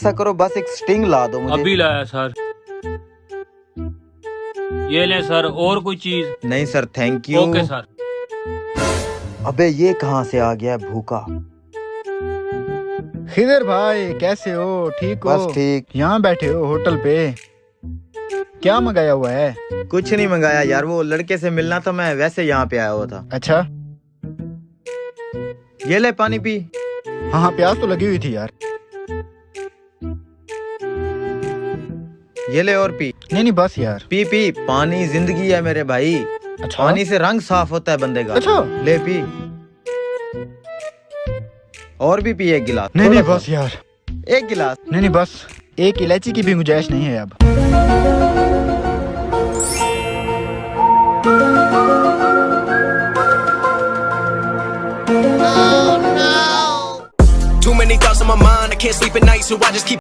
ऐसा करो बस एक स्टिंग ला दो मुझे। अभी लाया सर। ये ले सर, और कोई चीज? नहीं sir thank you. Okay sir. अबे ये कहाँ से आ गया भूखा। खिदर भाई कैसे हो? ठीक हो? बस ठीक। यहाँ बैठे हो होटल पे? क्या मंगाया हुआ है? कुछ नहीं मंगाया यार, वो लड़के से मिलना था, मैं वैसे यहाँ पे आया हुआ था। अच्छा। ये ले पानी पी। हाँ हाँ प्यास तो लगी हुई थी यार। ये ले और पी। नहीं नहीं बस यार। पी पी, पानी जिंदगी है मेरे भाई। अच्छा। पानी से रंग साफ होता है बंदे का। अच्छा। ले पी। और भी पी एक गिलास। नहीं नहीं थोड़ा बस यार। सा। एक गिलास। नहीं नहीं बस, एक इलायची की भी गुंजाइश नहीं है अब। Too many thoughts on my mind, I can't sleep at night, so I just keep